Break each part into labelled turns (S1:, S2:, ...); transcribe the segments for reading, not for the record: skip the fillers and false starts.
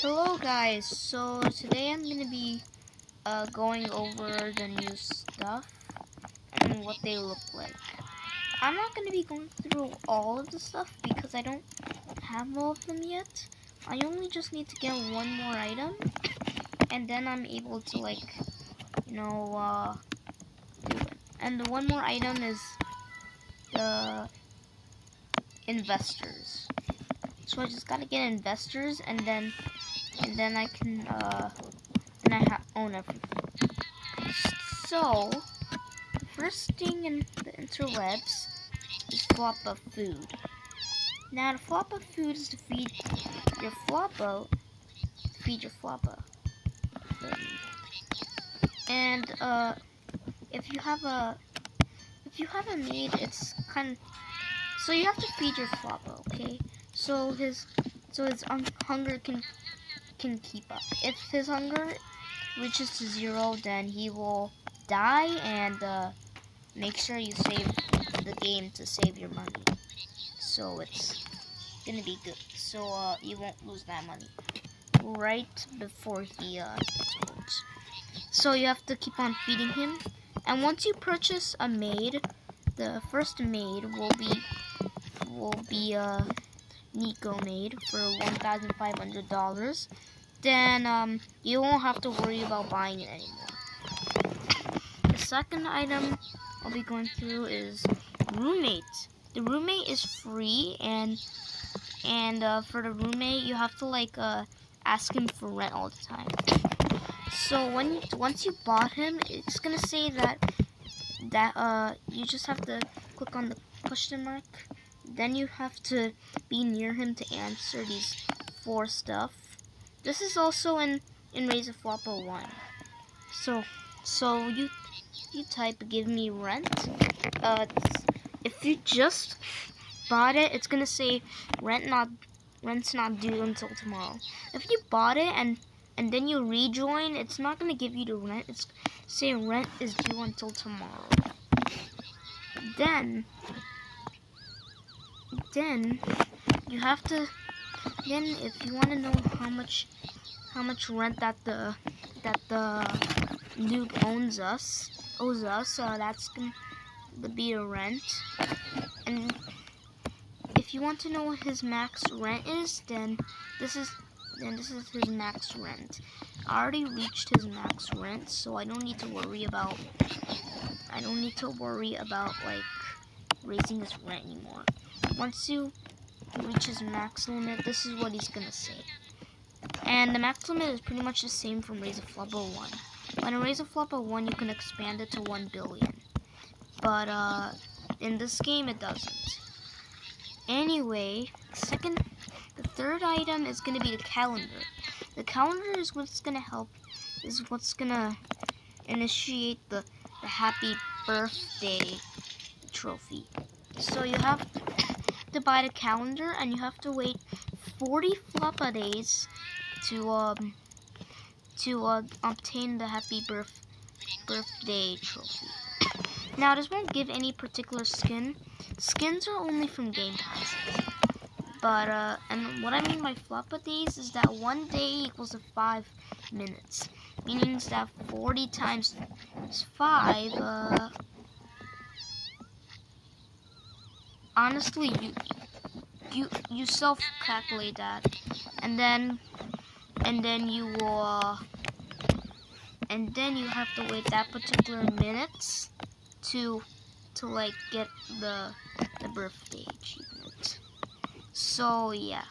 S1: Hello guys, so today I'm going to be going over the new stuff and what they look like. I'm not going to be going through all of the stuff because I don't have all of them yet. I only just need to get one more item and then I'm able to do it. And the one more item is the investors. So I just got to get investors and then I can own everything. So, the first thing in the interwebs is floppa food. Now, the floppa food is to feed your floppa. And if you have a maid, it's so you have to feed your floppa, okay? So his hunger can keep up. If his hunger reaches to 0, then he will die, and make sure you save the game to save your money. So it's gonna be good. So you won't lose that money right before he explodes. So you have to keep on feeding him. And once you purchase a maid, the first maid will be a Nico maid for $1,500. Then you won't have to worry about buying it anymore. The second item I'll be going through is roommates. The roommate is free, and for the roommate you have to ask him for rent all the time. So once you bought him, it's gonna say that you just have to click on the question mark. Then you have to be near him to answer these 4 stuff. This is also in Raise a Floppa 1. So you type give me rent. If you just bought it, it's gonna say rent's not due until tomorrow. If you bought it and then you rejoin, it's not gonna give you the rent. It's say rent is due until tomorrow. Then you have to. Then if you want to know how much rent that the noob owes us, that's gonna be a rent. And if you want to know what his max rent is, then this is his max rent. I already reached his max rent, so I don't need to worry about raising his rent anymore. Once you reach his max limit, this is what he's gonna say. And the max limit is pretty much the same from Raise a Floppa 1. But in Raise a Floppa 1, you can expand it to 1 billion. But in this game, it doesn't. Anyway, the third item is gonna be the calendar. The calendar is what's gonna initiate the happy birthday trophy. So you have to buy the calendar, and you have to wait 40 floppa days to obtain the happy birthday trophy. Now this won't give any particular skin. Skins are only from game passes. But and what I mean by floppa days is that 1 day equals to 5 minutes, meaning that 40 times 5. Honestly, you self-calculate that, and then you will, and then you have to wait that particular minutes to get the birthday achievement. So yeah,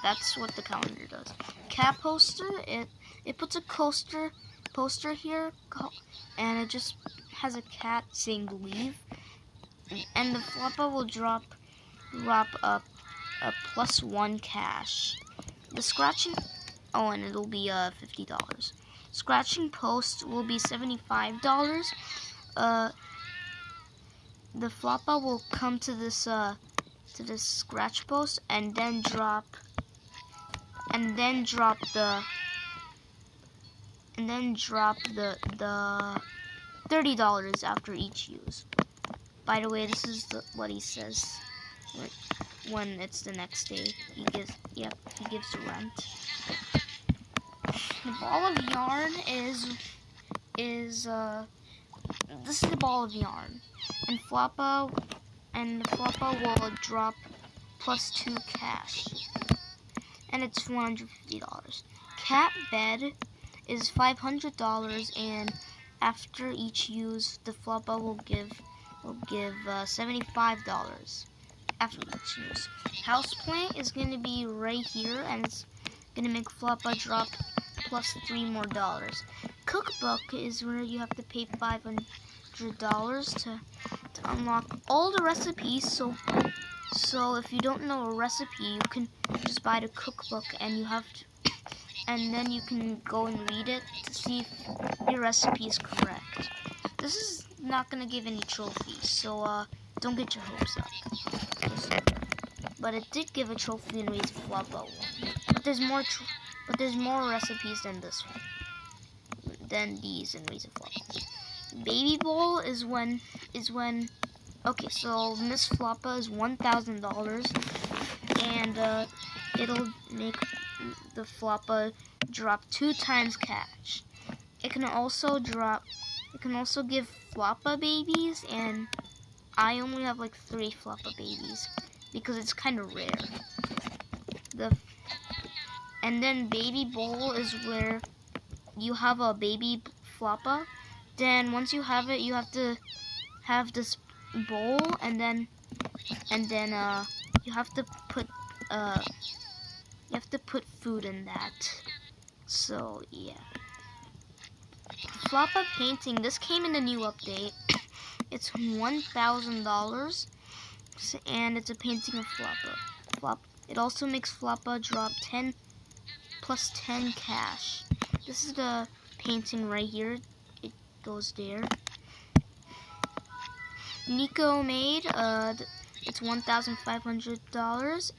S1: that's what the calendar does. Cat poster, it puts a poster here, and it just has a cat saying leave. And the floppa will drop a +1 cash. The scratching, and it'll be $50. Scratching post will be $75. The floppa will come to this scratch post and then drop the $30 after each use. By the way, this is what he says when it's the next day. He gives gives rent. The ball of yarn is this is the ball of yarn, and floppa will drop +2 cash, and it's $150. Cat bed is $500, and after each use, the floppa will give $75 after each use. Houseplant is going to be right here, and it's going to make floppa drop +3 more dollars. Cookbook is where you have to pay $500 to unlock all the recipes. So if you don't know a recipe, you can just buy the cookbook, and then you can go and read it to see if your recipe is correct. This is not gonna give any trophies, so don't get your hopes up. But it did give a trophy in Raise a Floppa 1. But there's more recipes than this one. Than these in Raise a Floppa. Baby bowl is when okay, so Miss Floppa is $1,000, and it'll make the floppa drop 2 times cash. It can also give floppa babies, and I only have like 3 floppa babies because it's kind of rare. And then baby bowl is where you have a baby floppa. Then once you have it, you have to have this bowl, and then you have to put food in that. So yeah. Floppa painting. This came in the new update. It's $1,000, and it's a painting of floppa. It also makes floppa drop 10 plus 10 cash. This is the painting right here. It goes there. Nico made it's $1,500,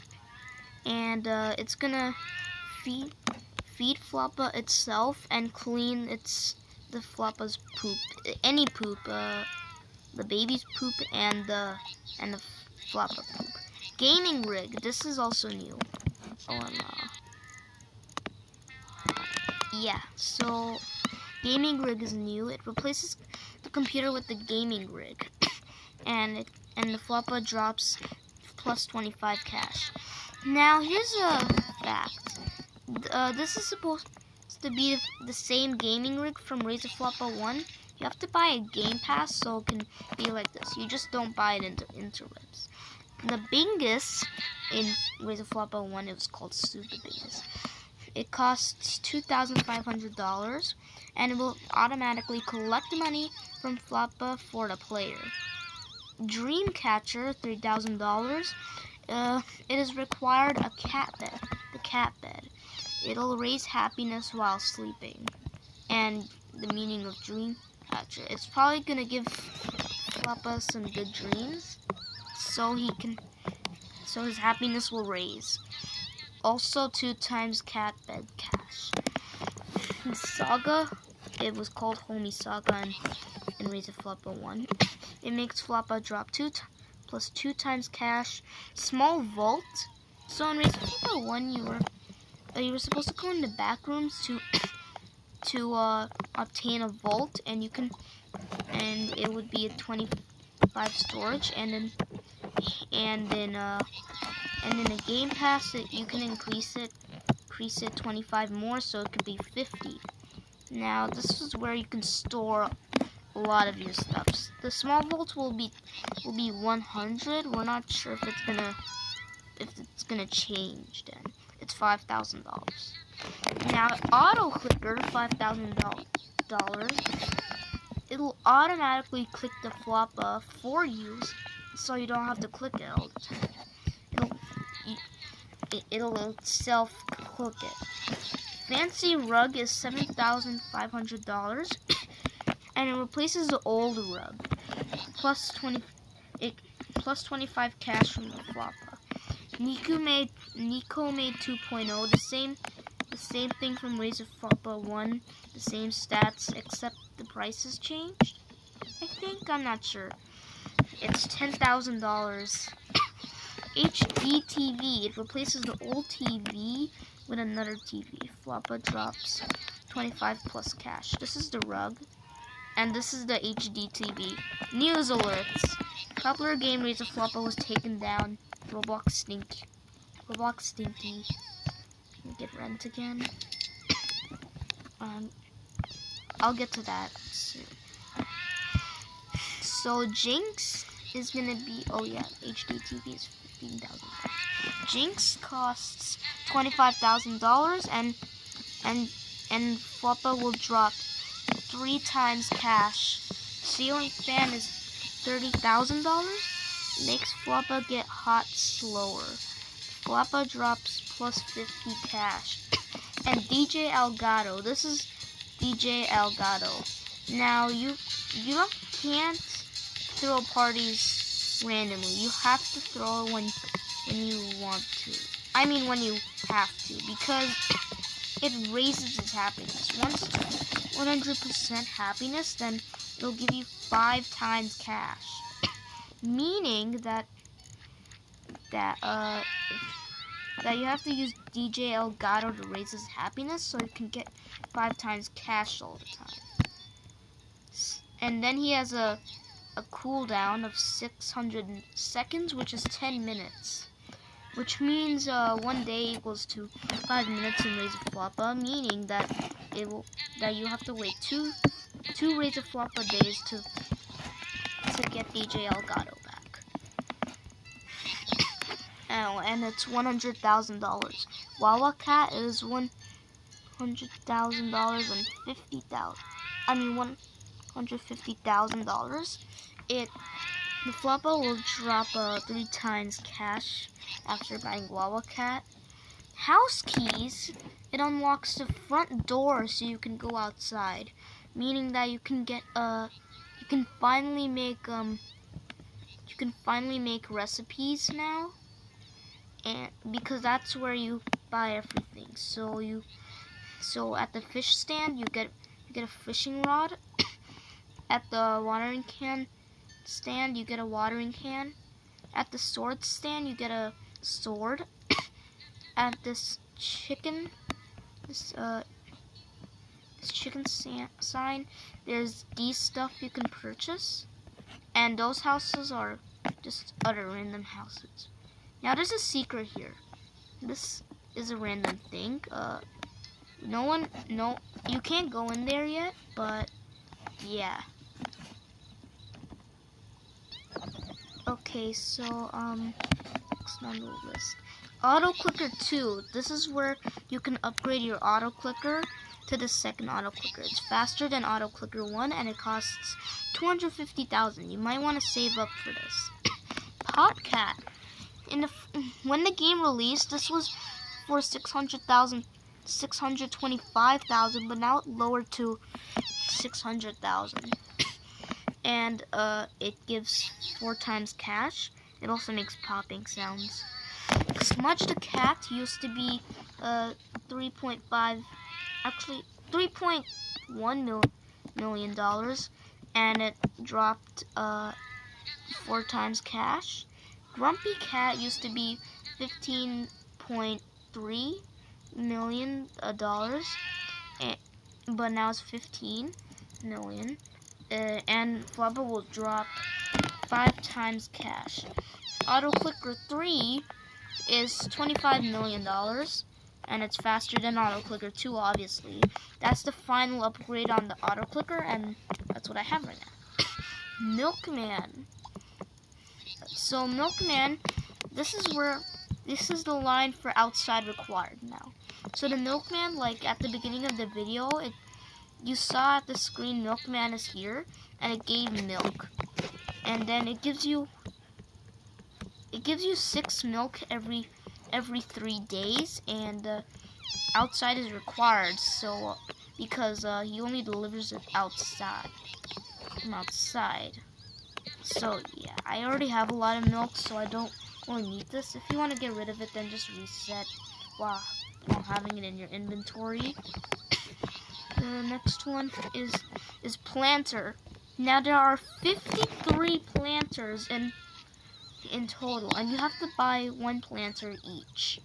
S1: and it's gonna feed floppa itself and clean the floppa's poop, any poop, the baby's poop and the floppa poop. Gaming rig. This is also new. Yeah, so gaming rig is new. It replaces the computer with the gaming rig, and the floppa drops plus 25 cash. Now here's a fact. This is supposed to be the same gaming rig from Raise a Floppa 1. You have to buy a game pass so it can be like this. You just don't buy it into interwebs. The BINGUS in Raise a Floppa 1, it was called Stupid BINGUS. It costs $2,500, and it will automatically collect money from floppa for the player. Dreamcatcher, $3,000. It is required a cat bed. The cat bed. It'll raise happiness while sleeping. And the meaning of Dreamcatcher. It's probably gonna give floppa some good dreams, so his happiness will raise. Also 2 times cat bed cash. Saga, it was called Homie Saga in Raise a Floppa 1. It makes floppa drop 2 plus 2 times cash. Small vault. So in Raise a Floppa 1, you were supposed to go in the back rooms to obtain a vault, and it would be a 25 storage, and then a game pass, you can increase it 25 more, so it could be 50. Now this is where you can store a lot of your stuff. The small vault will be 100. We're not sure if it's gonna change. Then it's $5,000. Now auto clicker, $5,000. It'll automatically click the floppa for you, so you don't have to click it all the time. It'll self-click it. Fancy rug is $7,500, and it replaces the old rug. Plus 25 cash from the floppa. Nico made 2.0, the same thing from Raise a Floppa 1, the same stats except the prices changed. I think, I'm not sure. It's $10,000. HD TV, it replaces the old TV with another TV. Floppa drops 25 plus cash. This is the rug. And this is the HD TV. News alerts. Popular game Raise a Floppa was taken down. Roblox stinky. Roblox stinky. Get rent again. I'll get to that soon. So Jinx is gonna be, oh yeah, HD TV is $15,000. Jinx costs $25,000 and Floppa will drop 3 times cash. Ceiling fan is $30,000. Makes Floppa get hot slower. Floppa drops plus 50 cash. And DJ Elgato. This is DJ Elgato. Now you can't throw parties randomly. You have to throw when you want to. I mean when you have to, because it raises its happiness. Once 100% happiness, then it'll give you 5 times cash. Meaning that you have to use DJ Elgato to raise his happiness so you can get 5 times cash all the time. And then he has a cooldown of 600 seconds, which is 10 minutes. Which means 1 day equals to 5 minutes in Raise a Floppa, meaning that you have to wait two Raise a Floppa days to get DJ Elgato back. Oh, and it's $100,000. Wawa Cat is $100,000 and $150,000. The Floppa will drop 3 times cash after buying Wawa Cat. House keys, it unlocks the front door so you can go outside, meaning that you can get you can finally make recipes now, and because that's where you buy everything. So at the fish stand you get a fishing rod. At the watering can stand you get a watering can. At the sword stand you get a sword. At this chicken sign, there's these stuff you can purchase, and those houses are just other random houses. Now there's a secret here. This is a random thing. You can't go in there yet, but yeah. Okay, so next on the list. Auto Clicker 2. This is where you can upgrade your Auto Clicker to the second Auto Clicker. It's faster than Auto Clicker 1 and it costs $250,000. You might want to save up for this. Popcat. When the game released, this was for $625,000, but now it lowered to $600,000. And it gives 4 times cash. It also makes popping sounds. Smudge the Cat used to be $3.1 million, and it dropped 4 times cash. Grumpy Cat used to be $15.3 million, but now it's $15 million. And Floppa will drop 5 times cash. Auto Clicker 3 is $25 million, and it's faster than Auto Clicker 2, obviously. That's the final upgrade on the Auto Clicker, and that's what I have right now. Milkman. So Milkman, this is the line for outside required now. So the Milkman, like at the beginning of the video, you saw at the screen Milkman is here, and it gave milk, and then it gives you 6 milk every 3 days, and outside is required. So because he only delivers it outside, from outside. So yeah, I already have a lot of milk, so I don't really need this. If you want to get rid of it, then just reset while having it in your inventory. The next one is planter. Now there are 53 planters in total, and you have to buy 1 planter each.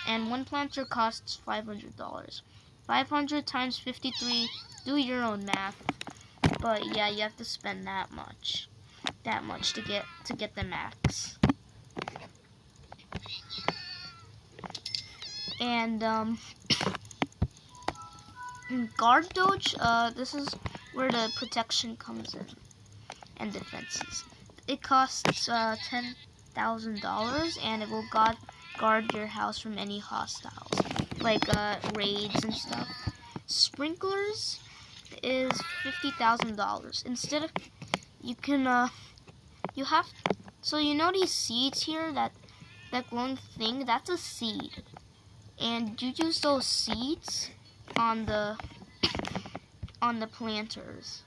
S1: And one planter costs $500. 500 times 53, do your own math. But yeah, you have to spend that much to get the max. And in guard dodge, this is where the protection comes in and defenses. It costs $10,000 and it will guard your house from any hostiles, like raids and stuff. Sprinklers is $50,000. Instead of so you know these seeds here, that glowing thing, that's a seed, and you use those seeds on the planters.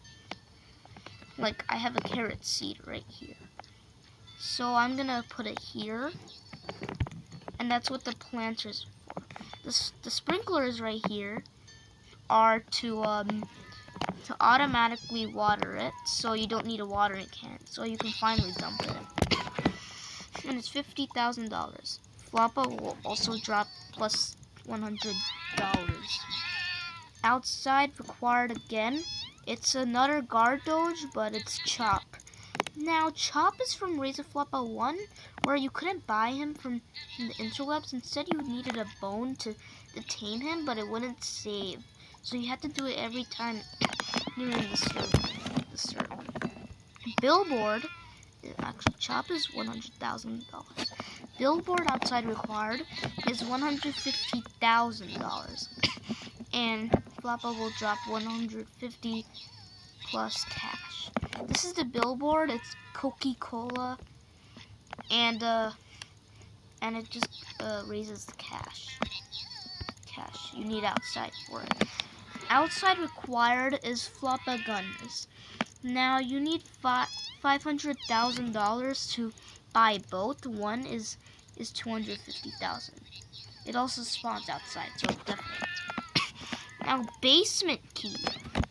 S1: Like I have a carrot seed right here, so I'm gonna put it here, and that's what the planters are for. The sprinklers right here are to automatically water it, so you don't need a watering can, so you can finally dump it. And it's $50,000. Floppa will also drop plus $100. Outside required again. It's another guard dodge, but it's Chop. Now, Chop is from Raise a Floppa 1, where you couldn't buy him from the interwebs. Instead, you needed a bone to tame him, but it wouldn't save. So you had to do it every time during the server. Billboard, actually Chop is $100,000. Billboard outside required is $150,000. And Floppa will drop 150 plus cash. This is the billboard. It's Coca-Cola, and it just raises the cash. You need outside for it. Outside required is Floppa guns. Now you need $500,000 to buy both. One is $250,000. It also spawns outside, so definitely. Now basement key.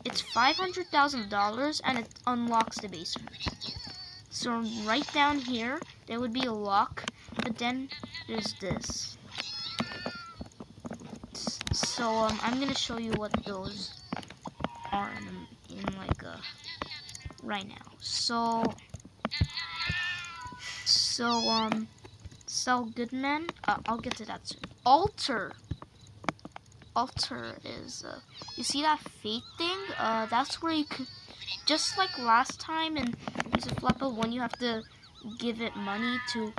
S1: It's $500,000 and it unlocks the basement. So right down here there would be a lock, but then there's this. So I'm gonna show you what those are in like right now. So Sell Goodman. I'll get to that soon. Altar is you see that fate thing? That's where you can, just like last time in Raise a Floppa 1, you have to give it money to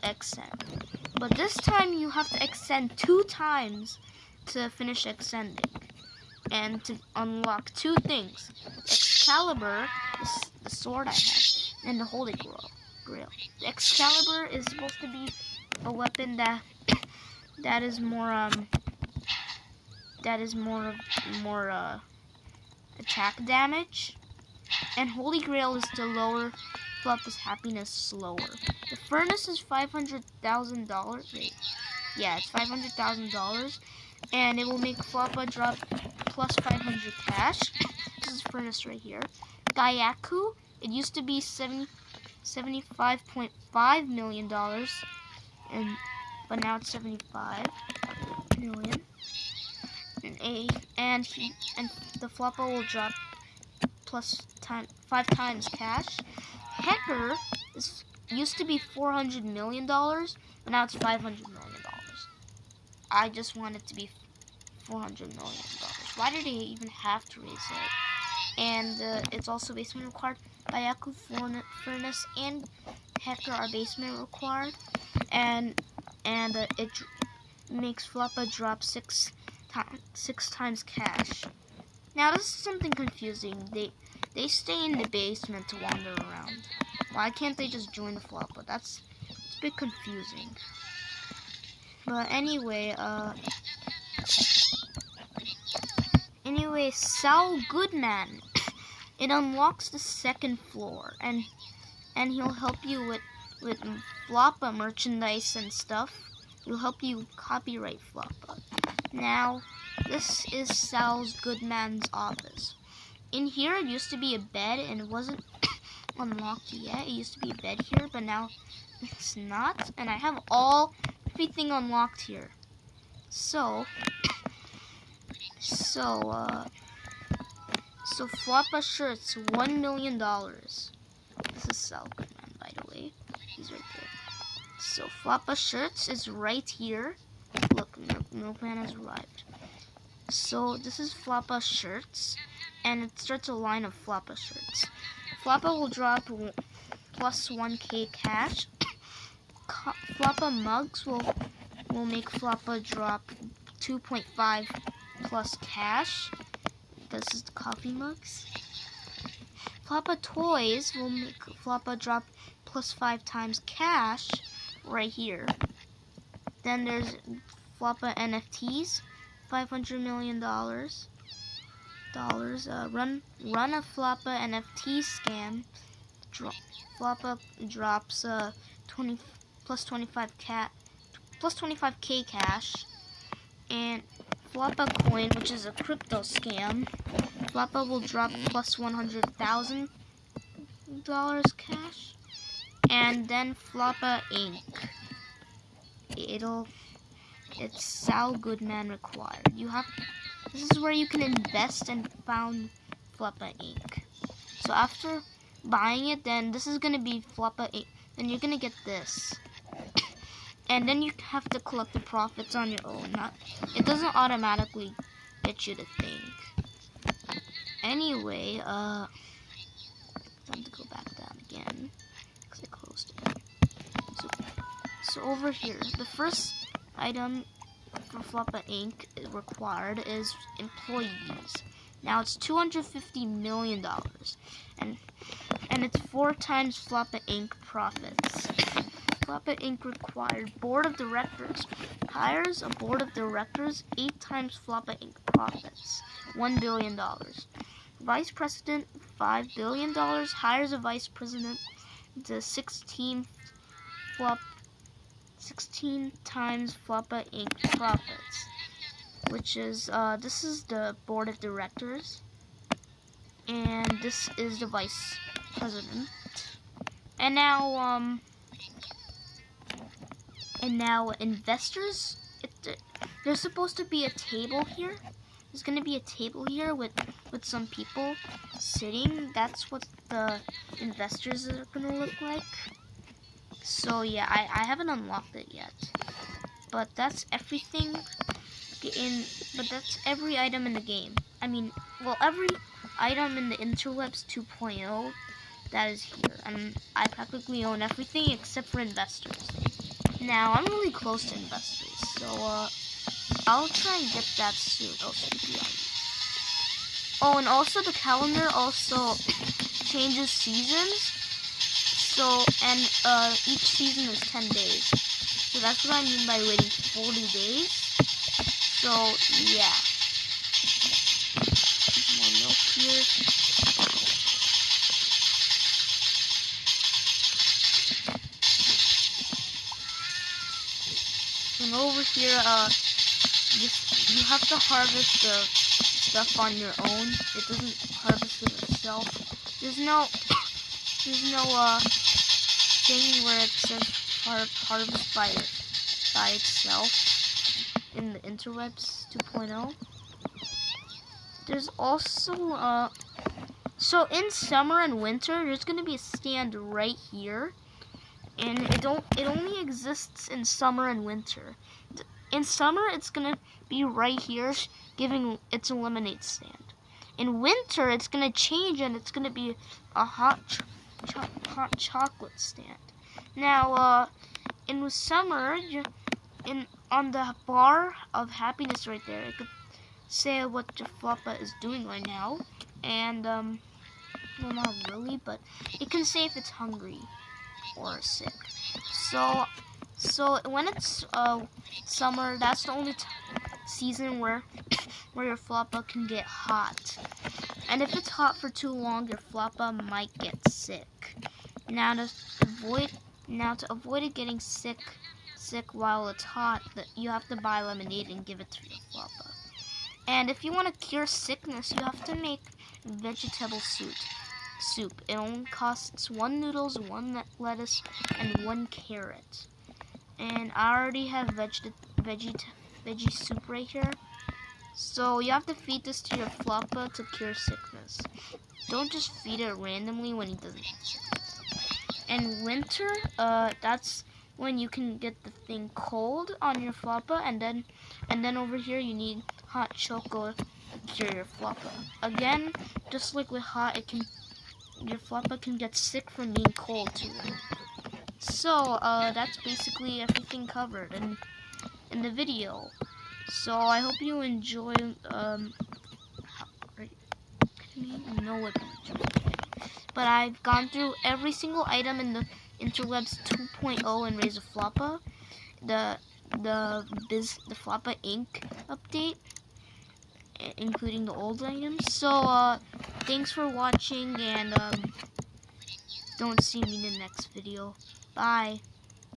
S1: extend. But this time you have to extend 2 times to finish extending and to unlock 2 things: Excalibur, the sword I have, and the Holy Grail. The Excalibur is supposed to be a weapon that is more attack damage, and Holy Grail is to lower Floppa's happiness slower. The furnace is $500,000. Yeah, it's $500,000, and it will make Floppa drop plus 500 cash. This is furnace right here. Gyaku, it used to be $75.5 million, but now it's 75 million. And the Floppa will drop plus 5 times cash. Hacker used to be $400 million, but now it's $500 million. I just want it to be $400 million. Why did they even have to raise it? And it's also basement required. Gyaku, furnace, and Hacker are basement required, and it makes Floppa drop 6 times cash. Now this is something confusing. They stay in the basement to wander around. Why can't they just join the Floppa? It's a bit confusing. But anyway, Sal Goodman. It unlocks the 2nd floor, and he'll help you with Floppa merchandise and stuff. He'll help you copyright Floppa. Now, this is Sal's Goodman's office. In here, it used to be a bed, and it wasn't unlocked yet. It used to be a bed here, but now it's not. And I have everything unlocked here. So Floppa shirts, $1 million. This is Sal Goodman, by the way. He's right there. So Floppa shirts is right here. Look, Milkman has arrived. So this is Floppa shirts, and it starts a line of Floppa shirts. Floppa will drop plus 1k cash. Floppa mugs will make Floppa drop 2.5 plus cash. This is the coffee mugs. Floppa toys will make Floppa drop plus 5 times cash right here. Then there's Floppa NFTs, $500 million. Run a Floppa NFT scam. Floppa drops 20 plus 25k cash, and Floppa coin, which is a crypto scam. Floppa will drop plus $100,000 cash, and then Floppa ink. It's Sal Goodman required. This is where you can invest and found Floppa ink. So after buying it, then this is gonna be Floppa ink. Then you're gonna get this, and then you have to collect the profits on your own. It doesn't automatically get you the thing. Anyway, time to go back down again because I closed it. So over here, the first item for Floppa ink required is employees. Now it's $250 million, and it's 4 times Floppa ink profits. Floppa ink required board of directors. Hires a board of directors, 8 times Floppa ink profits, $1 billion. Vice president, $5 billion. Hires a vice president, the 16 times Floppa ink profits, which is this is the board of directors, and this is the vice president. And now investors, there's supposed to be a table here. There's gonna be a table here with some people sitting. That's what the investors are gonna look like. So yeah, I haven't unlocked it yet, but that's everything but that's every item in the game. I mean, well, every item in the interwebs 2.0 that is here, and I practically own everything except for investors. Now I'm really close to investors, so I'll try and get that soon. Oh, stupid. Oh, and also the calendar also changes seasons. So, and each season is 10 days. So that's what I mean by waiting 40 days. So, yeah. More milk here. And over here, you have to harvest the stuff on your own. It doesn't harvest it itself. There's no thing where it says harvest by itself in the interwebs 2.0. There's also so in summer and winter there's gonna be a stand right here, and it only exists in summer and winter. In summer it's gonna be right here, giving its a lemonade stand. In winter it's gonna change and it's gonna be a hot chocolate stand. Now, in summer, on the bar of happiness right there, it could say what Floppa is doing right now, and well, not really, but it can say if it's hungry or sick. So when it's summer, that's the only season where your Floppa can get hot. And if it's hot for too long, your Floppa might get sick. Now to avoid it getting sick while it's hot, you have to buy lemonade and give it to your Floppa. And if you want to cure sickness, you have to make vegetable soup. It only costs 1 noodles, 1 lettuce, and 1 carrot. And I already have veggie soup right here. So you have to feed this to your floppa to cure sickness. Don't just feed it randomly when he doesn't have sickness. And winter, that's when you can get the thing cold on your floppa, and then over here you need hot choco to cure your floppa. Again, just like with hot, your floppa can get sick from being cold too. So that's basically everything covered in the video. So I hope you enjoy. No what but I've gone through every single item in the interwebs 2.0 and raise a floppa, the floppa Inc. update, including the old items. So thanks for watching, and don't see me in the next video. Bye.